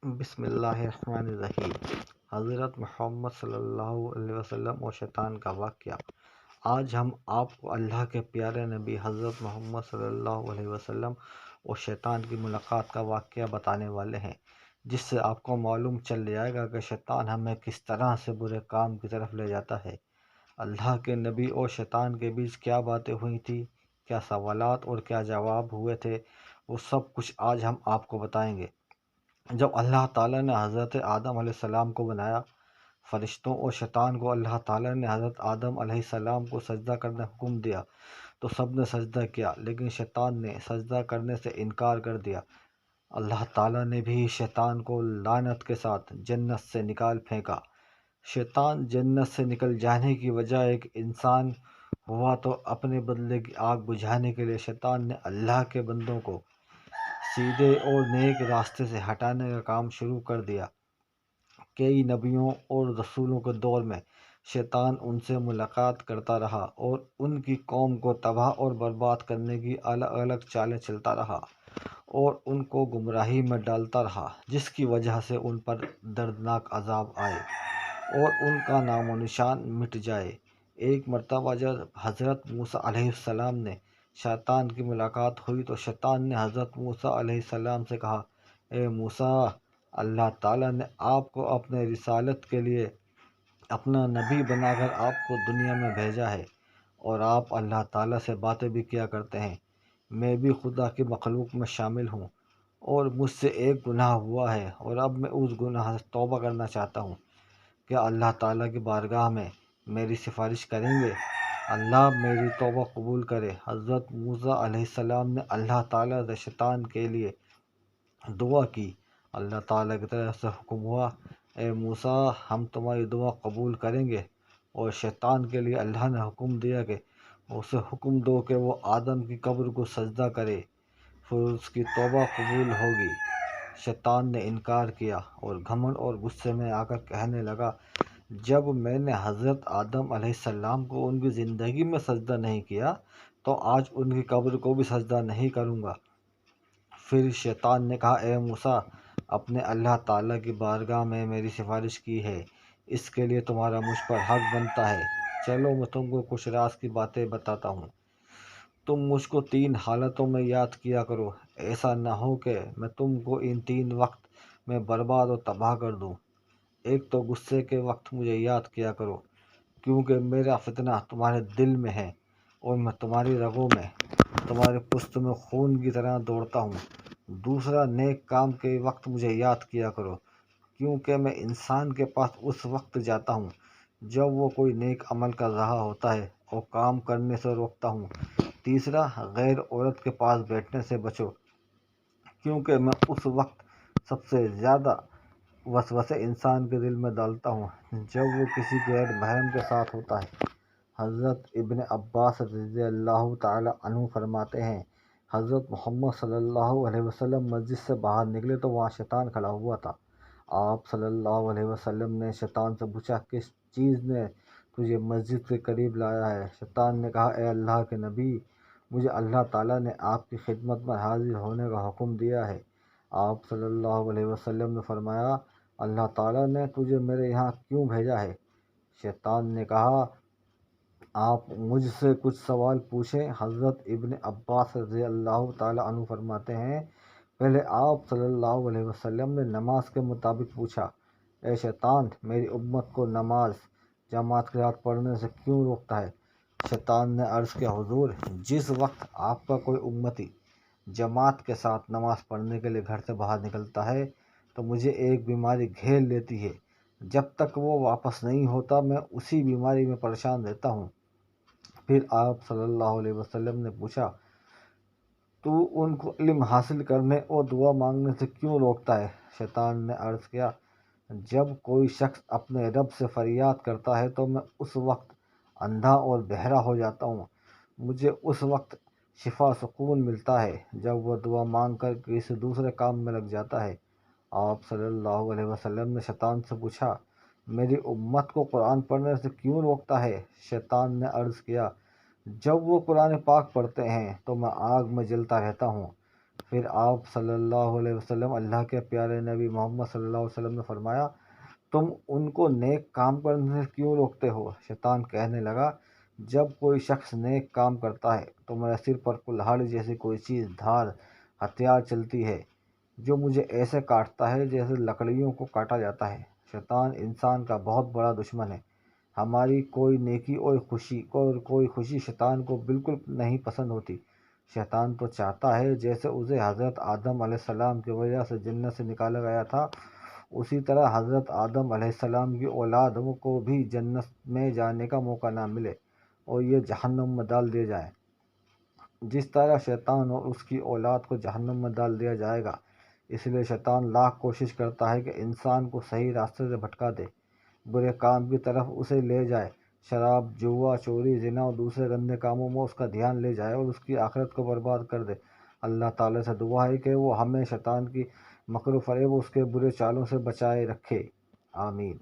بسم اللہ الرحمن الرحیم۔ حضرت محمد صلی اللہ علیہ وسلم اور شیطان کا واقعہ۔ آج ہم آپ کو اللہ کے پیارے نبی حضرت محمد صلی اللہ علیہ وسلم اور شیطان کی ملاقات کا واقعہ بتانے والے ہیں، جس سے آپ کو معلوم چل جائے گا کہ شیطان ہمیں کس طرح سے برے کام کی طرف لے جاتا ہے۔ اللہ کے نبی اور شیطان کے بیچ کیا باتیں ہوئی تھی، کیا سوالات اور کیا جواب ہوئے تھے، وہ سب کچھ آج ہم آپ کو بتائیں گے۔ جب اللہ تعالیٰ نے حضرت آدم علیہ السلام کو بنایا، فرشتوں اور شیطان کو اللہ تعالیٰ نے حضرت آدم علیہ السلام کو سجدہ کرنے حکم دیا تو سب نے سجدہ کیا، لیکن شیطان نے سجدہ کرنے سے انکار کر دیا۔ اللہ تعالیٰ نے بھی شیطان کو لعنت کے ساتھ جنت سے نکال پھینکا۔ شیطان جنت سے نکل جانے کی وجہ ایک انسان ہوا تو اپنے بدلے کی آگ بجھانے کے لیے شیطان نے اللہ کے بندوں کو سیدھے اور نیک راستے سے ہٹانے کا کام شروع کر دیا۔ کئی نبیوں اور رسولوں کے دور میں شیطان ان سے ملاقات کرتا رہا اور ان کی قوم کو تباہ اور برباد کرنے کی الگ الگ چالیں چلتا رہا اور ان کو گمراہی میں ڈالتا رہا، جس کی وجہ سے ان پر دردناک عذاب آئے اور ان کا نام و نشان مٹ جائے۔ ایک مرتبہ جب حضرت موسیٰ علیہ السلام نے شیطان کی ملاقات ہوئی تو شیطان نے حضرت موسیٰ علیہ السلام سے کہا، اے موسیٰ، اللہ تعالیٰ نے آپ کو اپنے رسالت کے لیے اپنا نبی بنا کر آپ کو دنیا میں بھیجا ہے اور آپ اللہ تعالیٰ سے باتیں بھی کیا کرتے ہیں۔ میں بھی خدا کی مخلوق میں شامل ہوں اور مجھ سے ایک گناہ ہوا ہے اور اب میں اس گناہ سے توبہ کرنا چاہتا ہوں۔ کیا اللہ تعالیٰ کی بارگاہ میں میری سفارش کریں گے؟ اللہ میری توبہ قبول کرے۔ حضرت موسیٰ علیہ السلام نے اللہ تعالیٰ سے شیطان کے لیے دعا کی۔ اللہ تعالیٰ کی طرف سے حکم ہوا، اے موسیٰ، ہم تمہاری دعا قبول کریں گے۔ اور شیطان کے لیے اللہ نے حکم دیا کہ اسے حکم دو کہ وہ آدم کی قبر کو سجدہ کرے، پھر اس کی توبہ قبول ہوگی۔ شیطان نے انکار کیا اور گھمنڈ اور غصے میں آ کر کہنے لگا، جب میں نے حضرت آدم علیہ السلام کو ان کی زندگی میں سجدہ نہیں کیا تو آج ان کی قبر کو بھی سجدہ نہیں کروں گا۔ پھر شیطان نے کہا، اے موسیٰ، اپنے اللہ تعالیٰ کی بارگاہ میں میری سفارش کی ہے، اس کے لیے تمہارا مجھ پر حق بنتا ہے۔ چلو میں تم کو کچھ راز کی باتیں بتاتا ہوں۔ تم مجھ کو 3 حالتوں میں یاد کیا کرو، ایسا نہ ہو کہ میں تم کو ان 3 وقت میں برباد و تباہ کر دوں۔ ایک تو غصے کے وقت مجھے یاد کیا کرو، کیونکہ میرا فتنہ تمہارے دل میں ہے اور میں تمہاری رگوں میں، تمہارے پشت میں خون کی طرح دوڑتا ہوں۔ دوسرا، نیک کام کے وقت مجھے یاد کیا کرو، کیونکہ میں انسان کے پاس اس وقت جاتا ہوں جب وہ کوئی نیک عمل کر رہا ہوتا ہے اور کام کرنے سے روکتا ہوں۔ تیسرا، غیر عورت کے پاس بیٹھنے سے بچو، کیونکہ میں اس وقت سب سے زیادہ وسوسے انسان کے دل میں ڈالتا ہوں جب وہ کسی غیر محرم کے ساتھ ہوتا ہے۔ حضرت ابن عباس رضی اللہ تعالی عنہ فرماتے ہیں، حضرت محمد صلی اللہ علیہ وسلم مسجد سے باہر نکلے تو وہاں شیطان کھڑا ہوا تھا۔ آپ صلی اللہ علیہ وسلم نے شیطان سے پوچھا، کس چیز نے تجھے مسجد کے قریب لایا ہے؟ شیطان نے کہا، اے اللہ کے نبی، مجھے اللہ تعالیٰ نے آپ کی خدمت میں حاضر ہونے کا حکم دیا ہے۔ آپ صلی اللہ علیہ وسلم نے فرمایا، اللہ تعالیٰ نے تجھے میرے یہاں کیوں بھیجا ہے؟ شیطان نے کہا، آپ مجھ سے کچھ سوال پوچھیں۔ حضرت ابن عباس رضی اللہ تعالیٰ عنہ فرماتے ہیں، پہلے آپ صلی اللہ علیہ وسلم نے نماز کے متعلق پوچھا، اے شیطان، میری امت کو نماز جماعت کے ساتھ پڑھنے سے کیوں روکتا ہے؟ شیطان نے عرض کیا، حضور، جس وقت آپ کا کوئی امتی جماعت کے ساتھ نماز پڑھنے کے لیے گھر سے باہر نکلتا ہے تو مجھے ایک بیماری گھیر لیتی ہے، جب تک وہ واپس نہیں ہوتا میں اسی بیماری میں پریشان رہتا ہوں۔ پھر آپ صلی اللہ علیہ وسلم نے پوچھا، تو ان کو علم حاصل کرنے اور دعا مانگنے سے کیوں روکتا ہے؟ شیطان نے عرض کیا، جب کوئی شخص اپنے رب سے فریاد کرتا ہے تو میں اس وقت اندھا اور بہرا ہو جاتا ہوں۔ مجھے اس وقت شفا سکون ملتا ہے جب وہ دعا مانگ کر کسی دوسرے کام میں لگ جاتا ہے۔ آپ صلی اللہ علیہ وسلم نے شیطان سے پوچھا، میری امت کو قرآن پڑھنے سے کیوں روکتا ہے؟ شیطان نے عرض کیا، جب وہ قرآن پاک پڑھتے ہیں تو میں آگ میں جلتا رہتا ہوں، پھر آپ صلی اللہ علیہ وسلم اللہ کے پیارے نبی محمد صلی اللہ علیہ وسلم نے فرمایا تم ان کو نیک کام کرنے سے کیوں روکتے ہو؟ شیطان کہنے لگا جب کوئی شخص نیک کام کرتا ہے تو میرے سر پر کلہاڑی جیسی کوئی چیز دھار ہتھیار چلتی ہے جو مجھے ایسے کاٹتا ہے جیسے لکڑیوں کو کاٹا جاتا ہے۔ شیطان انسان کا بہت بڑا دشمن ہے۔ ہماری کوئی نیکی اور کوئی خوشی شیطان کو بالکل نہیں پسند ہوتی۔ شیطان تو چاہتا ہے جیسے اسے حضرت آدم علیہ السلام کی وجہ سے جنت سے نکالا گیا تھا، اسی طرح حضرت آدم علیہ السلام کی اولاد کو بھی جنت میں جانے کا موقع نہ ملے اور یہ جہنم میں ڈال دیا جائے۔ جس طرح شیطان اور اس کی اولاد کو جہنم میں ڈال دیا جائے گا، اس لیے شیطان لاکھ کوشش کرتا ہے کہ انسان کو صحیح راستے سے بھٹکا دے، برے کام کی طرف اسے لے جائے، شراب، جوا، چوری، زنا اور دوسرے گندے کاموں میں اس کا دھیان لے جائے اور اس کی آخرت کو برباد کر دے۔ اللہ تعالیٰ سے دعا ہے کہ وہ ہمیں شیطان کی مکر و فریب اور اس کے برے چالوں سے بچائے رکھے، آمین۔